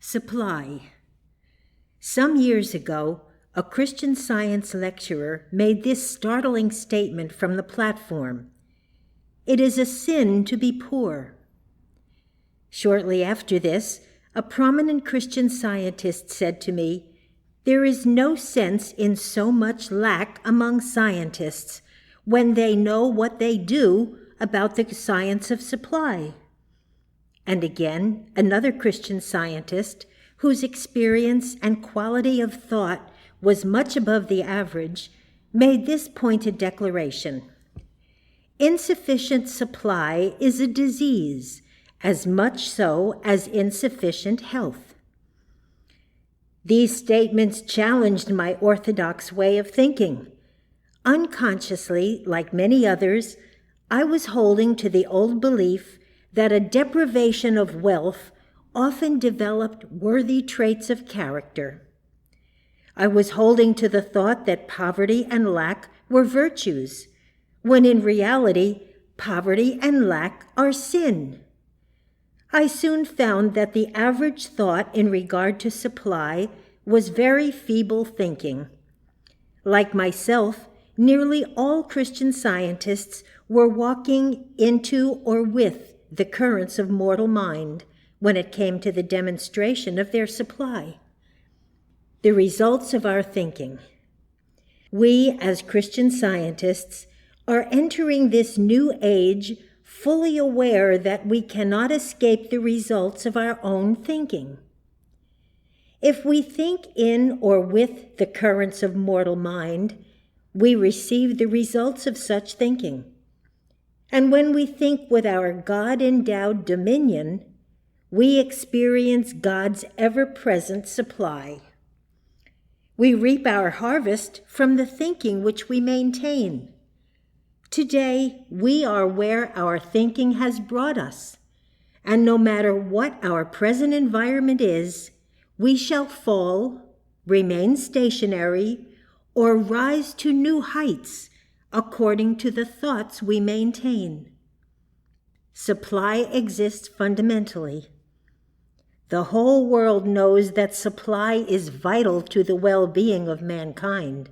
Supply. Some years ago, a Christian Science lecturer made this startling statement from the platform: "It is a sin to be poor." Shortly after this, a prominent Christian Scientist said to me, "There is no sense in so much lack among scientists when they know what they do about the science of supply." And again, another Christian Scientist, whose experience and quality of thought was much above the average, made this pointed declaration: "Insufficient supply is a disease, as much so as insufficient health." These statements challenged my orthodox way of thinking. Unconsciously, like many others, I was holding to the old belief that a deprivation of wealth often developed worthy traits of character. I was holding to the thought that poverty and lack were virtues, when in reality, poverty and lack are sin. I soon found that the average thought in regard to supply was very feeble thinking. Like myself, nearly all Christian Scientists were walking into or with the currents of mortal mind when it came to the demonstration of their supply. The results of our thinking. We, as Christian Scientists, are entering this new age fully aware that we cannot escape the results of our own thinking. If we think in or with the currents of mortal mind, we receive the results of such thinking. And when we think with our God-endowed dominion, we experience God's ever-present supply. We reap our harvest from the thinking which we maintain. Today, we are where our thinking has brought us, and no matter what our present environment is, we shall fall, remain stationary, or rise to new heights according to the thoughts we maintain. Supply exists fundamentally. The whole world knows that supply is vital to the well-being of mankind.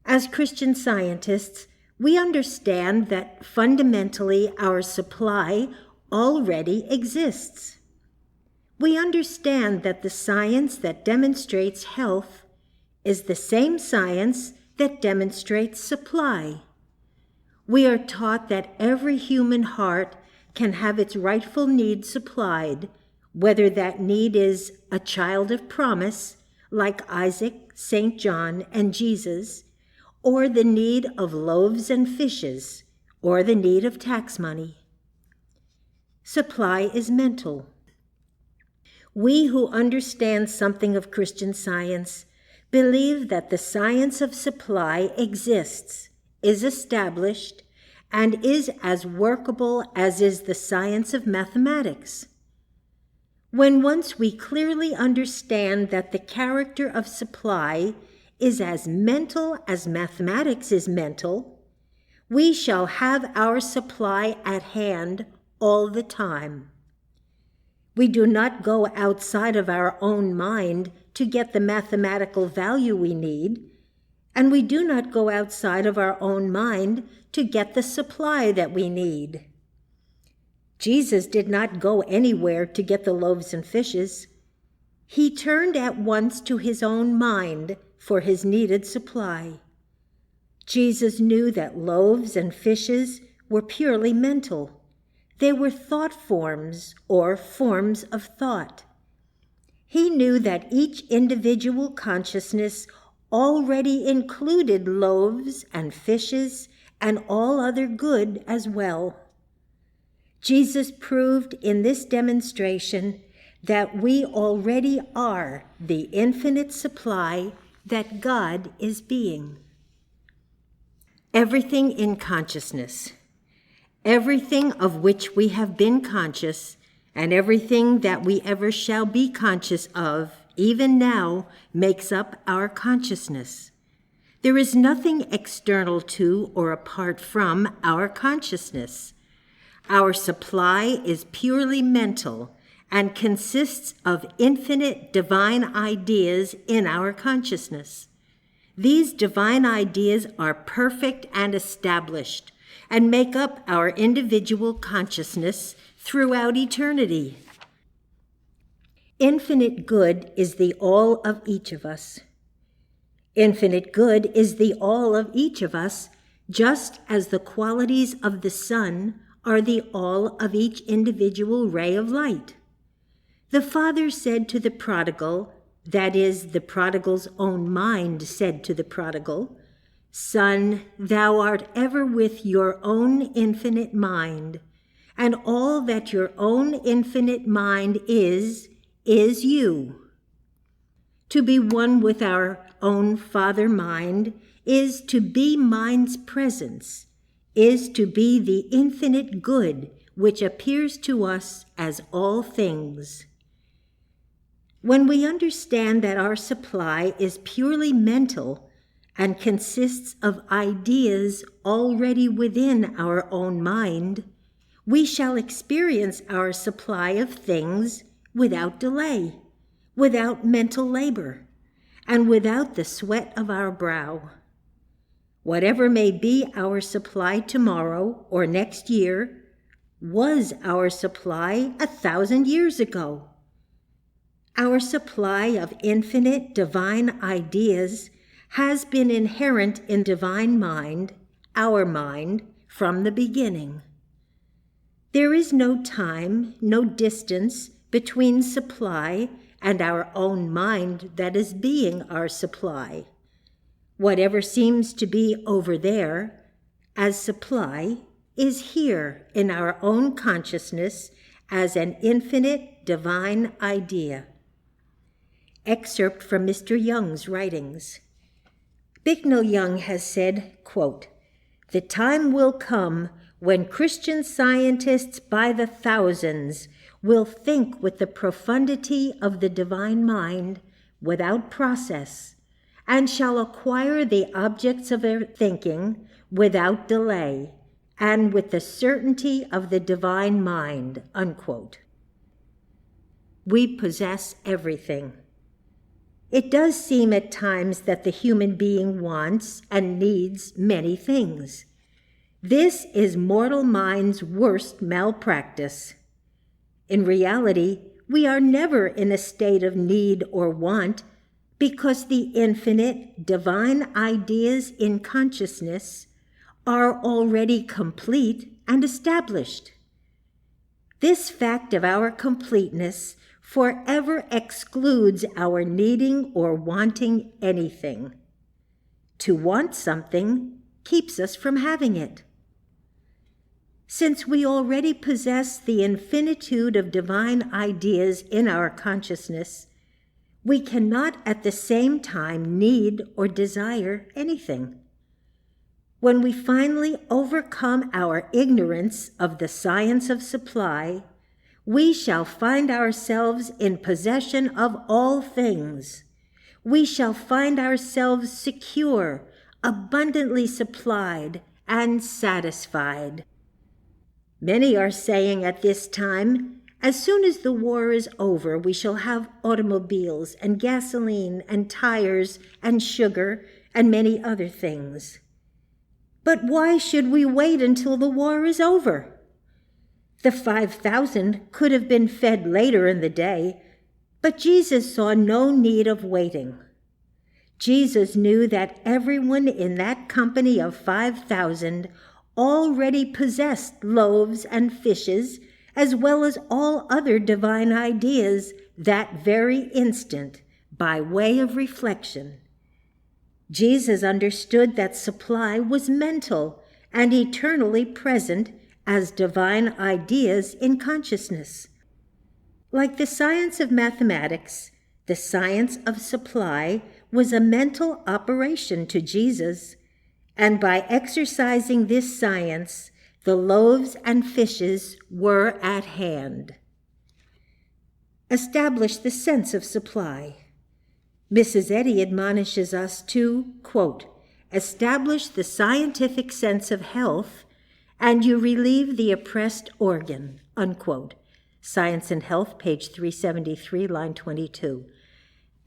As Christian Scientists, we understand that fundamentally our supply already exists. We understand that the science that demonstrates health is the same science that demonstrates supply. We are taught that every human heart can have its rightful need supplied, whether that need is a child of promise, like Isaac, St. John, and Jesus, or the need of loaves and fishes, or the need of tax money. Supply is mental. We who understand something of Christian Science believe that the science of supply exists, is established, and is as workable as is the science of mathematics. When once we clearly understand that the character of supply is as mental as mathematics is mental, we shall have our supply at hand all the time. We do not go outside of our own mind to get the mathematical value we need, and we do not go outside of our own mind to get the supply that we need. Jesus did not go anywhere to get the loaves and fishes. He turned at once to his own mind for his needed supply. Jesus knew that loaves and fishes were purely mental. They were thought forms or forms of thought. He knew that each individual consciousness already included loaves and fishes and all other good as well. Jesus proved in this demonstration that we already are the infinite supply that God is being. Everything in consciousness. Everything of which we have been conscious, and everything that we ever shall be conscious of, even now, makes up our consciousness. There is nothing external to or apart from our consciousness. Our supply is purely mental, and consists of infinite divine ideas in our consciousness. These divine ideas are perfect and established and make up our individual consciousness throughout eternity. Infinite good is the all of each of us. Infinite good is the all of each of us, just as the qualities of the sun are the all of each individual ray of light. The Father said to the prodigal, that is, the prodigal's own mind said to the prodigal, "Son, thou art ever with your own infinite mind, and all that your own infinite mind is you." To be one with our own Father mind is to be mind's presence, is to be the infinite good which appears to us as all things. When we understand that our supply is purely mental and consists of ideas already within our own mind, we shall experience our supply of things without delay, without mental labor, and without the sweat of our brow. Whatever may be our supply tomorrow or next year was our supply 1,000 years ago. Our supply of infinite divine ideas has been inherent in divine mind, our mind, from the beginning. There is no time, no distance between supply and our own mind that is being our supply. Whatever seems to be over there as supply is here in our own consciousness as an infinite divine idea. Excerpt from Mr. Young's writings. Bicknell Young has said, quote, "The time will come when Christian scientists by the thousands will think with the profundity of the divine mind without process, and shall acquire the objects of their thinking without delay, and with the certainty of the divine mind," unquote. We possess everything. It does seem at times that the human being wants and needs many things. This is mortal mind's worst malpractice. In reality, we are never in a state of need or want because the infinite divine ideas in consciousness are already complete and established. This fact of our completeness forever excludes our needing or wanting anything. To want something keeps us from having it. Since we already possess the infinitude of divine ideas in our consciousness, we cannot at the same time need or desire anything. When we finally overcome our ignorance of the science of supply, we shall find ourselves in possession of all things. We shall find ourselves secure, abundantly supplied, and satisfied. Many are saying at this time, as soon as the war is over, we shall have automobiles and gasoline and tires and sugar and many other things. But why should we wait until the war is over? The 5,000 could have been fed later in the day, but Jesus saw no need of waiting. Jesus knew that everyone in that company of 5,000 already possessed loaves and fishes, as well as all other divine ideas that very instant, by way of reflection. Jesus understood that supply was mental and eternally present as divine ideas in consciousness. Like the science of mathematics, the science of supply was a mental operation to Jesus, and by exercising this science, the loaves and fishes were at hand. Establish the sense of supply. Mrs. Eddy admonishes us to, quote, "Establish the scientific sense of health, and you relieve the oppressed organ," unquote. Science and Health, page 373, line 22.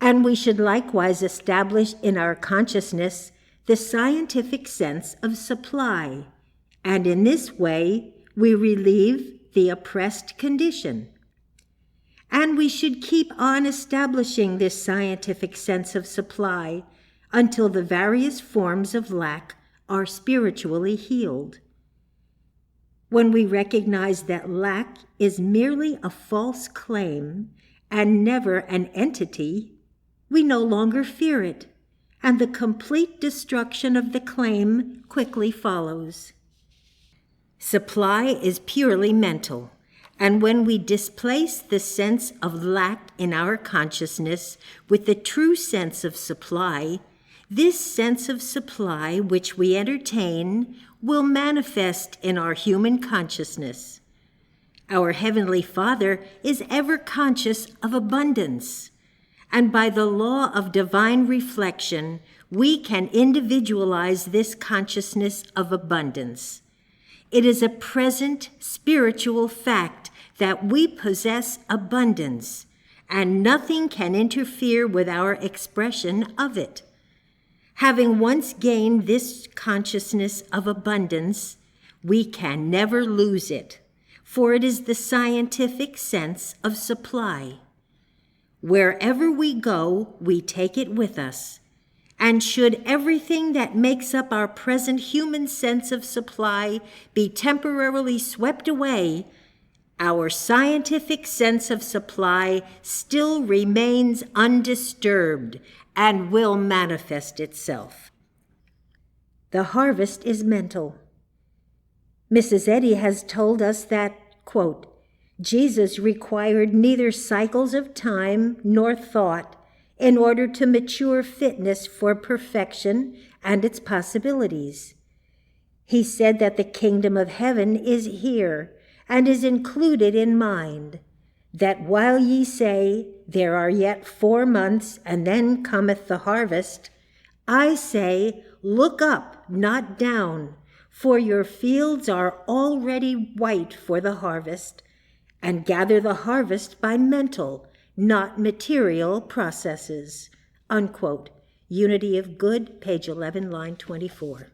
And we should likewise establish in our consciousness the scientific sense of supply, and in this way we relieve the oppressed condition. And we should keep on establishing this scientific sense of supply until the various forms of lack are spiritually healed. When we recognize that lack is merely a false claim and never an entity, we no longer fear it, and the complete destruction of the claim quickly follows. Supply is purely mental, and when we displace the sense of lack in our consciousness with the true sense of supply, this sense of supply which we entertain will manifest in our human consciousness. Our Heavenly Father is ever conscious of abundance, and by the law of divine reflection, we can individualize this consciousness of abundance. It is a present spiritual fact that we possess abundance, and nothing can interfere with our expression of it. Having once gained this consciousness of abundance, we can never lose it, for it is the scientific sense of supply. Wherever we go, we take it with us, and should everything that makes up our present human sense of supply be temporarily swept away, our scientific sense of supply still remains undisturbed and will manifest itself. The harvest is mental. Mrs. Eddy has told us that, quote, Jesus required neither cycles of time nor thought in order to mature fitness for perfection and its possibilities. He said that the kingdom of heaven is here and is included in mind, that while ye say, there are yet 4 months, and then cometh the harvest, I say, look up, not down, for your fields are already white for the harvest, and gather the harvest by mental, not material processes. Unquote. Unity of Good, page 11, line 24.